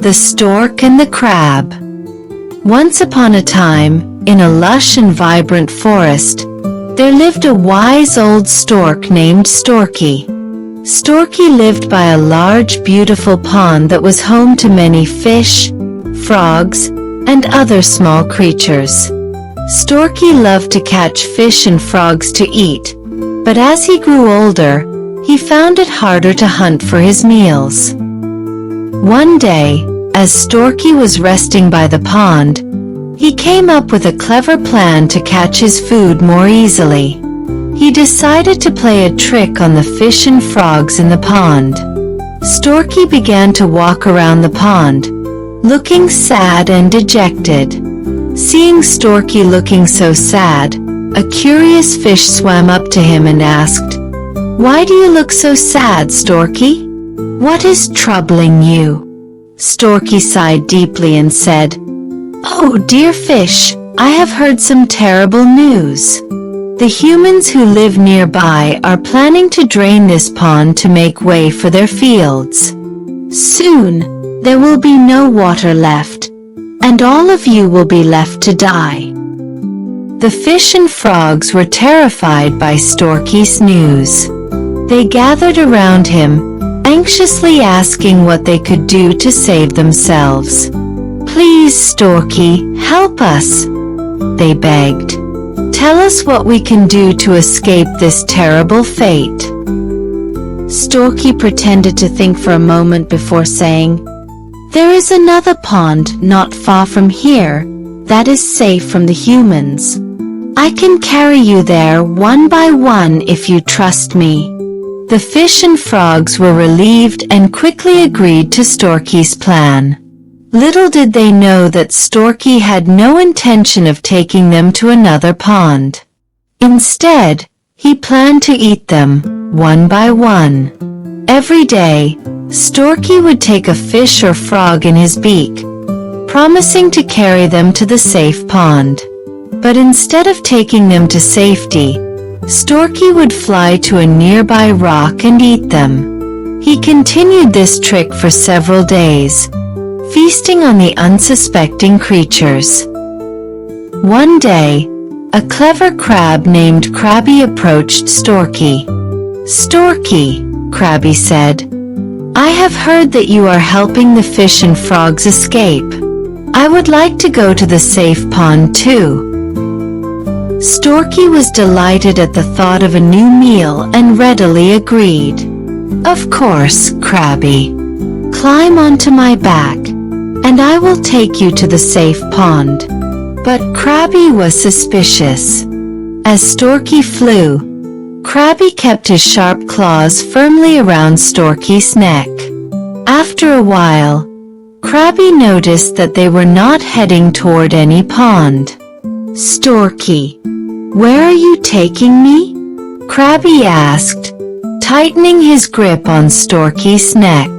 The Stork and the Crab. Once upon a time, in a lush and vibrant forest, there lived a wise old stork named Storky. Storky lived by a large, beautiful pond that was home to many fish, frogs, and other small creatures. Storky loved to catch fish and frogs to eat, but as he grew older, he found it harder to hunt for his meals. One day, as Storky was resting by the pond, he came up with a clever plan to catch his food more easily. He decided to play a trick on the fish and frogs in the pond. Storky began to walk around the pond, looking sad and dejected. Seeing Storky looking so sad, a curious fish swam up to him and asked, "Why do you look so sad, Storky? What is troubling you?" Storky sighed deeply and said, "Oh, dear fish, I have heard some terrible news. The humans who live nearby are planning to drain this pond to make way for their fields. Soon, there will be no water left, and all of you will be left to die." The fish and frogs were terrified by Storky's news. They gathered around him, anxiously asking what they could do to save themselves. "Please, Storky, help us," they begged. "Tell us what we can do to escape this terrible fate." Storky pretended to think for a moment before saying, "There is another pond not far from here that is safe from the humans. I can carry you there one by one if you trust me." The fish and frogs were relieved and quickly agreed to Storky's plan. Little did they know that Storky had no intention of taking them to another pond. Instead, he planned to eat them, one by one. Every day, Storky would take a fish or frog in his beak, promising to carry them to the safe pond. But instead of taking them to safety, Storky would fly to a nearby rock and eat them. He continued this trick for several days, feasting on the unsuspecting creatures. One day, a clever crab named Crabby approached Storky. "Storky," Crabby said, "I have heard that you are helping the fish and frogs escape. I would like to go to the safe pond too." Storky was delighted at the thought of a new meal and readily agreed. "Of course, Crabby. Climb onto my back, and I will take you to the safe pond." But Crabby was suspicious. As Storky flew, Crabby kept his sharp claws firmly around Storky's neck. After a while, Crabby noticed that they were not heading toward any pond. "Storky, where are you taking me?" Crabby asked, tightening his grip on Storky's neck.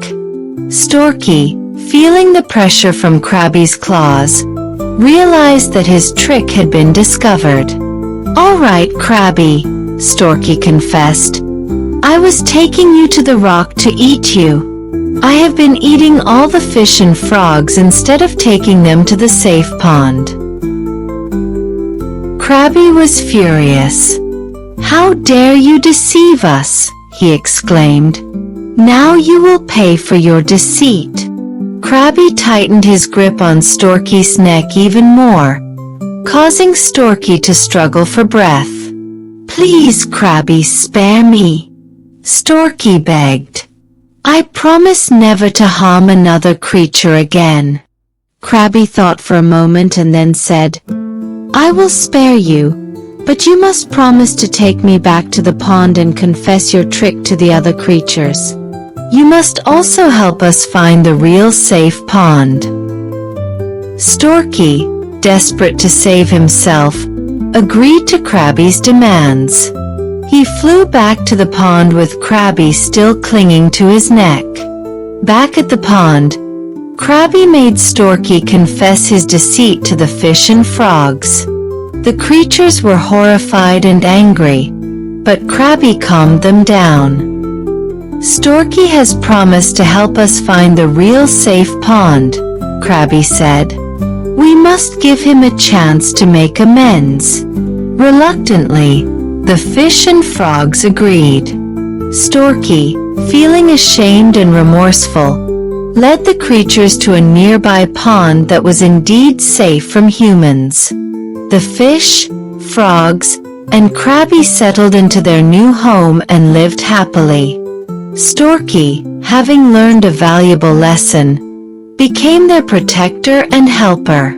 Storky, feeling the pressure from Crabby's claws, realized that his trick had been discovered. "All right, Crabby," Storky confessed. "I was taking you to the rock to eat you. I have been eating all the fish and frogs instead of taking them to the safe pond." Crabby was furious. "How dare you deceive us?" he exclaimed. "Now you will pay for your deceit." Crabby tightened his grip on Storky's neck even more, causing Storky to struggle for breath. "Please, Crabby, spare me," Storky begged. "I promise never to harm another creature again." Crabby thought for a moment and then said, "I will spare you, but you must promise to take me back to the pond and confess your trick to the other creatures. You must also help us find the real safe pond." Storky, desperate to save himself, agreed to Crabby's demands. He flew back to the pond with Crabby still clinging to his neck. Back at the pond, Crabby made Storky confess his deceit to the fish and frogs. The creatures were horrified and angry, but Crabby calmed them down. "Storky has promised to help us find the real safe pond," Crabby said. "We must give him a chance to make amends." Reluctantly, the fish and frogs agreed. Storky, feeling ashamed and remorseful, led the creatures to a nearby pond that was indeed safe from humans. The fish, frogs, and Crabby settled into their new home and lived happily. Storky, having learned a valuable lesson, became their protector and helper.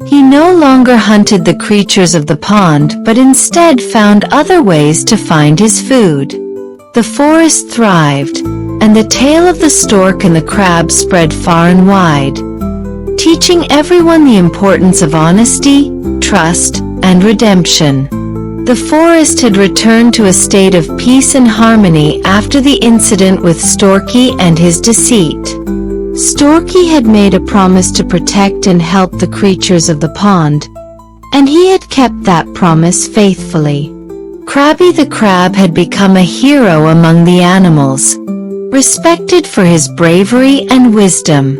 He no longer hunted the creatures of the pond but instead found other ways to find his food. The forest thrived, and the tale of the stork and the crab spread far and wide, teaching everyone the importance of honesty, trust, and redemption. The forest had returned to a state of peace and harmony after the incident with Storky and his deceit. Storky had made a promise to protect and help the creatures of the pond, and he had kept that promise faithfully. Crabby the crab had become a hero among the animals, respected for his bravery and wisdom.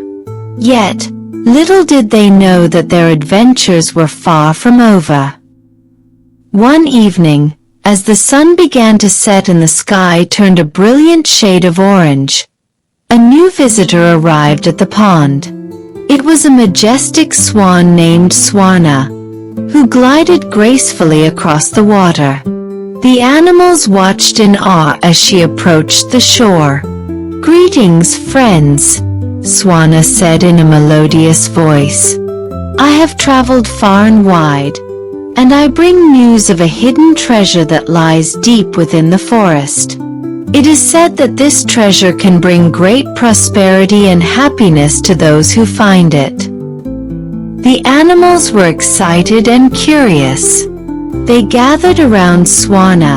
Yet, little did they know that their adventures were far from over. One evening, as the sun began to set and the sky turned a brilliant shade of orange, a new visitor arrived at the pond. It was a majestic swan named Swana, who glided gracefully across the water. The animals watched in awe as she approached the shore. "Greetings, friends," Swana said in a melodious voice. "I have traveled far and wide, and I bring news of a hidden treasure that lies deep within the forest. It is said that this treasure can bring great prosperity and happiness to those who find it." The animals were excited and curious. They gathered around Swana,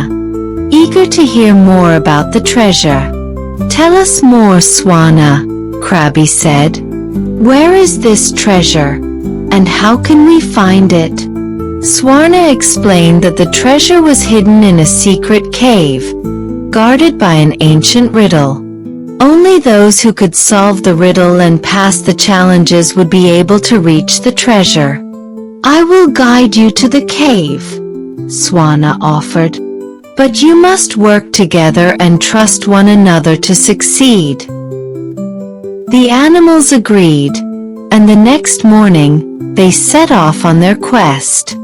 eager to hear more about the treasure. "Tell us more, Swana," Crabby said. "Where is this treasure, and how can we find it?" Swana explained that the treasure was hidden in a secret cave, guarded by an ancient riddle. Only those who could solve the riddle and pass the challenges would be able to reach the treasure. "I will guide you to the cave," Swana offered. "But you must work together and trust one another to succeed." The animals agreed, and the next morning, they set off on their quest.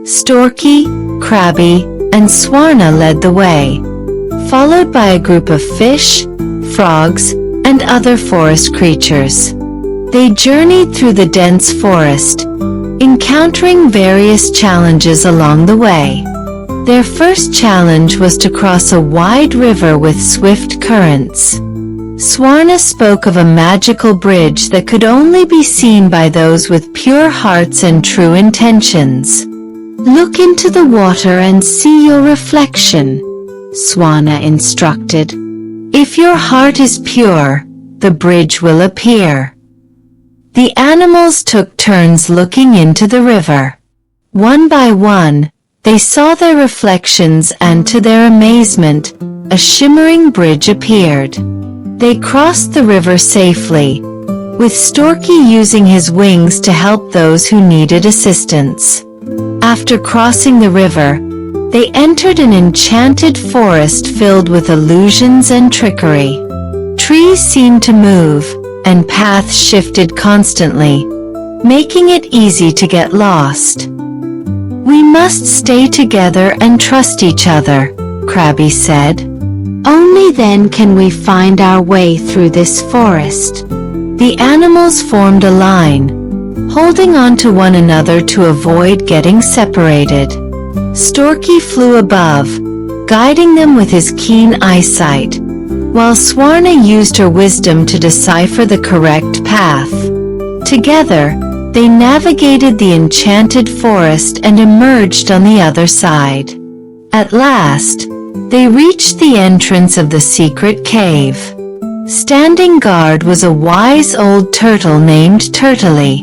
Storky, Crabby, and Swana led the way, followed by a group of fish, frogs, and other forest creatures. They journeyed through the dense forest, encountering various challenges along the way. Their first challenge was to cross a wide river with swift currents. Swana spoke of a magical bridge that could only be seen by those with pure hearts and true intentions. "Look into the water and see your reflection," Swana instructed. "If your heart is pure, the bridge will appear." The animals took turns looking into the river. One by one, they saw their reflections and to their amazement, a shimmering bridge appeared. They crossed the river safely, with Storky using his wings to help those who needed assistance. After crossing the river, they entered an enchanted forest filled with illusions and trickery. Trees seemed to move, and paths shifted constantly, making it easy to get lost. "We must stay together and trust each other," Crabby said. "Only then can we find our way through this forest." The animals formed a line, holding on to one another to avoid getting separated. Storky flew above, guiding them with his keen eyesight, while Swana used her wisdom to decipher the correct path. Together, they navigated the enchanted forest and emerged on the other side. At last, they reached the entrance of the secret cave. Standing guard was a wise old turtle named Turtley.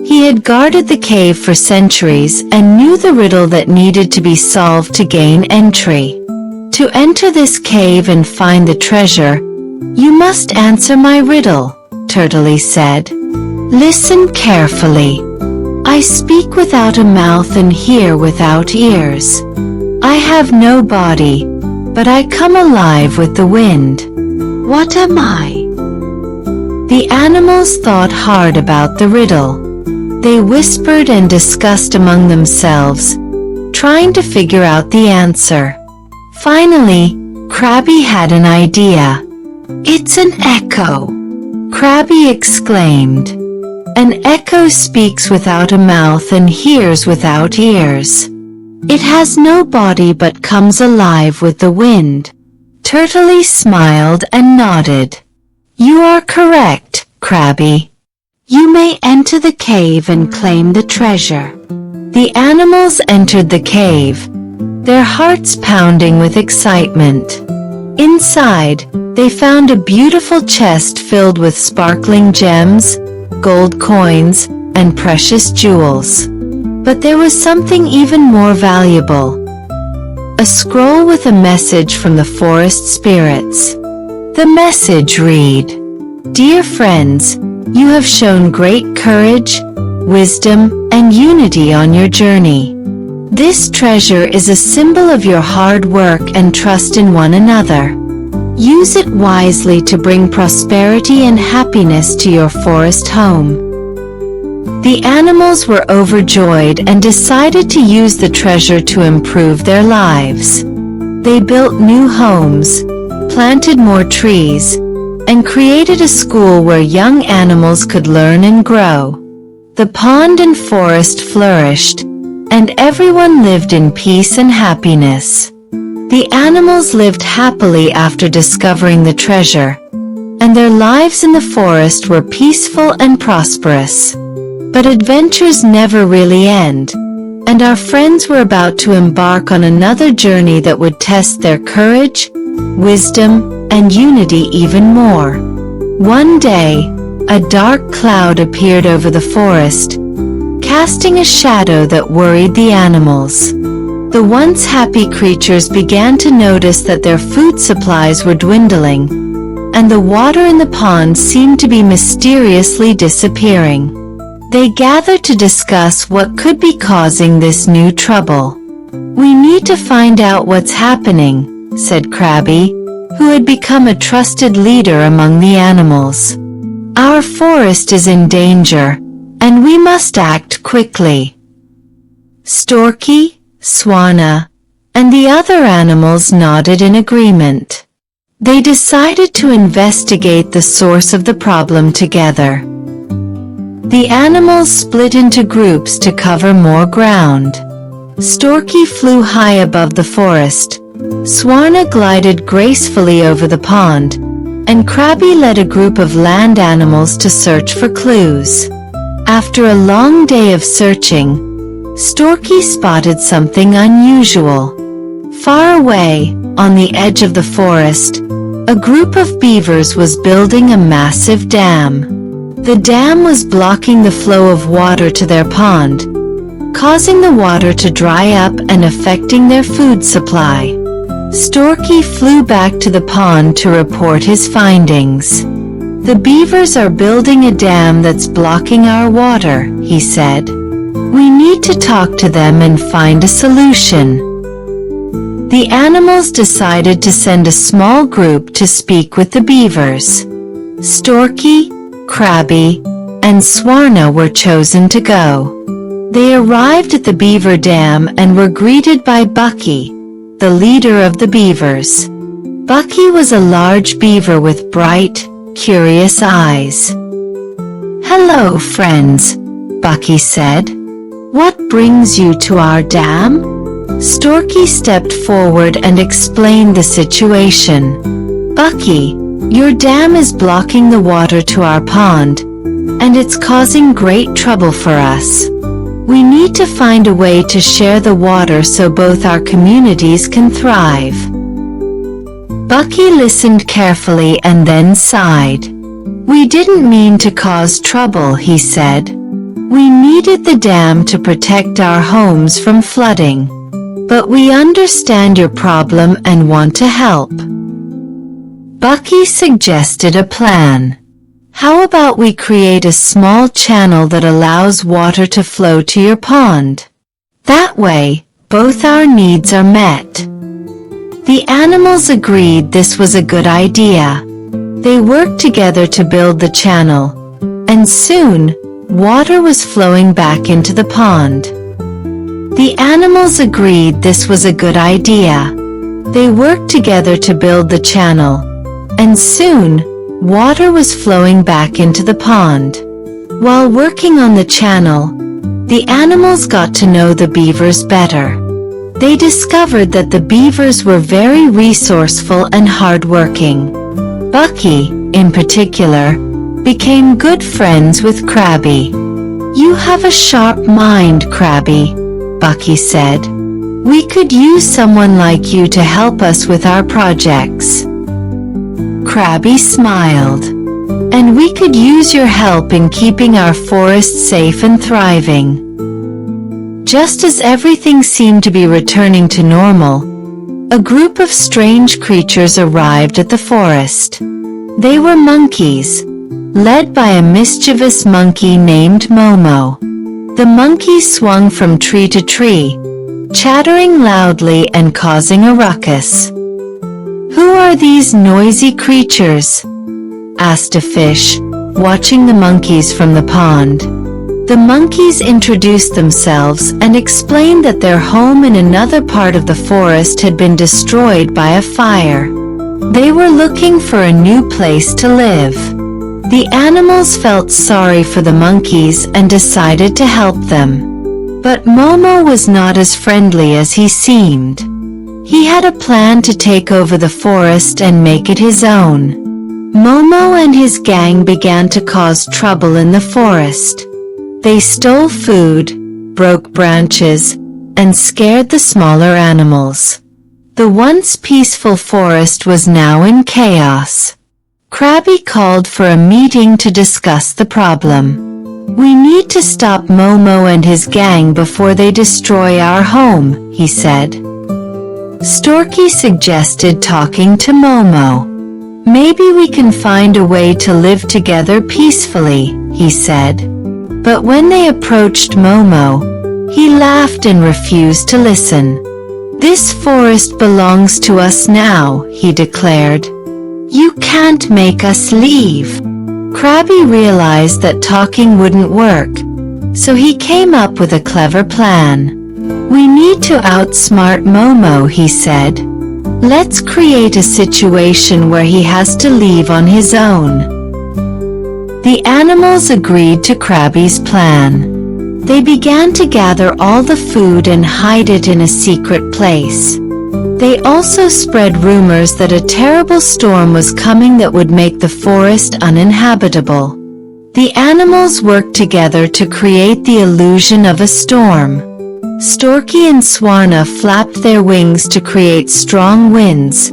He had guarded the cave for centuries and knew the riddle that needed to be solved to gain entry. To enter this cave and find the treasure, "You must answer my riddle," Turtley said. "Listen carefully. I speak without a mouth and hear without ears. I have no body, but I come alive with the wind. What am I?" The animals thought hard about the riddle. They whispered and discussed among themselves, trying to figure out the answer. Finally, Crabby had an idea. "It's an echo!" Crabby exclaimed. "An echo speaks without a mouth and hears without ears. It has no body but comes alive with the wind." Turtley smiled and nodded. "You are correct, Crabby. You may enter the cave and claim the treasure." The animals entered the cave, their hearts pounding with excitement. Inside, they found a beautiful chest filled with sparkling gems, gold coins, and precious jewels. But there was something even more valuable. A scroll with a message from the forest spirits. The message read, "Dear friends, you have shown great courage, wisdom, and unity on your journey. This treasure is a symbol of your hard work and trust in one another. Use it wisely to bring prosperity and happiness to your forest home." The animals were overjoyed and decided to use the treasure to improve their lives. They built new homes, planted more trees, and created a school where young animals could learn and grow. The pond and forest flourished, and everyone lived in peace and happiness. The animals lived happily after discovering the treasure, and their lives in the forest were peaceful and prosperous. But adventures never really end, and our friends were about to embark on another journey that would test their courage, wisdom, and unity even more. One day, a dark cloud appeared over the forest, casting a shadow that worried the animals. The once happy creatures began to notice that their food supplies were dwindling, and the water in the pond seemed to be mysteriously disappearing. They gathered to discuss what could be causing this new trouble. "We need to find out what's happening," said Crabby, who had become a trusted leader among the animals. "Our forest is in danger, and we must act quickly." Storky, Swana, and the other animals nodded in agreement. They decided to investigate the source of the problem together. The animals split into groups to cover more ground. Storky flew high above the forest, Swana glided gracefully over the pond, and Crabby led a group of land animals to search for clues. After a long day of searching, Storky spotted something unusual. Far away, on the edge of the forest, a group of beavers was building a massive dam. The dam was blocking the flow of water to their pond, causing the water to dry up and affecting their food supply. Storky flew back to the pond to report his findings. "The beavers are building a dam that's blocking our water," he said. "We need to talk to them and find a solution." The animals decided to send a small group to speak with the beavers. Storky, Crabby, and Swana were chosen to go. They arrived at the beaver dam and were greeted by Bucky, the leader of the beavers. Bucky was a large beaver with bright, curious eyes. "Hello, friends," Bucky said. "What brings you to our dam?" Storky stepped forward and explained the situation. "Bucky, your dam is blocking the water to our pond, and it's causing great trouble for us. We need to find a way to share the water so both our communities can thrive." Bucky listened carefully and then sighed. "We didn't mean to cause trouble," he said. "We needed the dam to protect our homes from flooding. But we understand your problem and want to help." Bucky suggested a plan. How about we create a small channel that allows water to flow to your pond? That way, both our needs are met. The animals agreed this was a good idea. They worked together to build the channel, and soon, water was flowing back into the pond. The animals agreed this was a good idea. They worked together to build the channel, and soon, water was flowing back into the pond. While working on the channel, the animals got to know the beavers better. They discovered that the beavers were very resourceful and hardworking. Bucky, in particular, became good friends with Crabby. "You have a sharp mind, Crabby," Bucky said. "We could use someone like you to help us with our projects." Crabby smiled. "And we could use your help in keeping our forest safe and thriving." Just as everything seemed to be returning to normal, a group of strange creatures arrived at the forest. They were monkeys, led by a mischievous monkey named Momo. The monkeys swung from tree to tree, chattering loudly and causing a ruckus. "Who are these noisy creatures?" asked a fish, watching the monkeys from the pond. The monkeys introduced themselves and explained that their home in another part of the forest had been destroyed by a fire. They were looking for a new place to live. The animals felt sorry for the monkeys and decided to help them. But Momo was not as friendly as he seemed. He had a plan to take over the forest and make it his own. Momo and his gang began to cause trouble in the forest. They stole food, broke branches, and scared the smaller animals. The once peaceful forest was now in chaos. Crabby called for a meeting to discuss the problem. "We need to stop Momo and his gang before they destroy our home," he said. Storky suggested talking to Momo. "Maybe we can find a way to live together peacefully," he said. But when they approached Momo, he laughed and refused to listen. "This forest belongs to us now," he declared. "You can't make us leave." Crabby realized that talking wouldn't work, so he came up with a clever plan. "We need to outsmart Momo," he said. "Let's create a situation where he has to leave on his own." The animals agreed to Crabby's plan. They began to gather all the food and hide it in a secret place. They also spread rumors that a terrible storm was coming that would make the forest uninhabitable. The animals worked together to create the illusion of a storm. Storky and Swarna flapped their wings to create strong winds,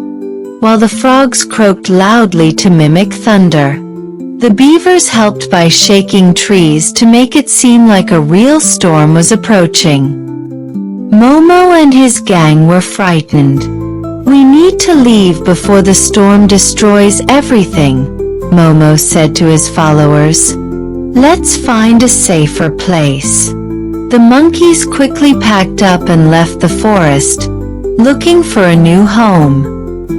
while the frogs croaked loudly to mimic thunder. The beavers helped by shaking trees to make it seem like a real storm was approaching. Momo and his gang were frightened. "We need to leave before the storm destroys everything," Momo said to his followers. "Let's find a safer place." The monkeys quickly packed up and left the forest, looking for a new home.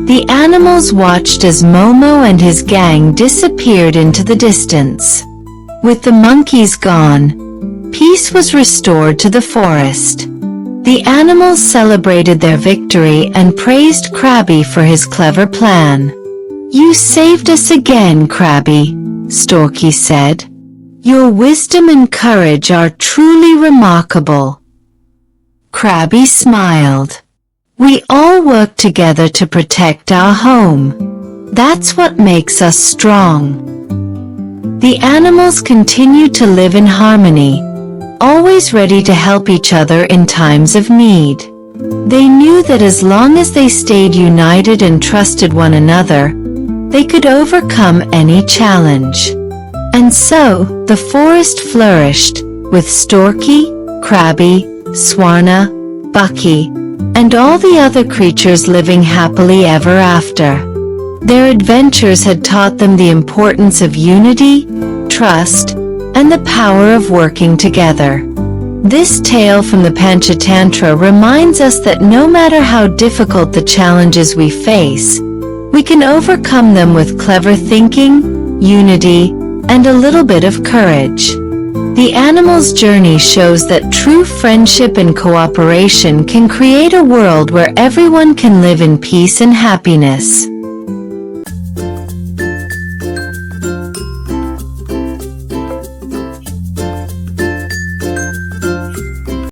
The animals watched as Momo and his gang disappeared into the distance. With the monkeys gone, peace was restored to the forest. The animals celebrated their victory and praised Crabby for his clever plan. "You saved us again, Crabby," Storky said. "Your wisdom and courage are truly remarkable." Crabby smiled. "We all work together to protect our home. That's what makes us strong." The animals continued to live in harmony, always ready to help each other in times of need. They knew that as long as they stayed united and trusted one another, they could overcome any challenge. And so, the forest flourished, with Storky, Crabby, Swarna, Bucky, and all the other creatures living happily ever after. Their adventures had taught them the importance of unity, trust, and the power of working together. This tale from the Panchatantra reminds us that no matter how difficult the challenges we face, we can overcome them with clever thinking, unity, and a little bit of courage. The animal's journey shows that true friendship and cooperation can create a world where everyone can live in peace and happiness.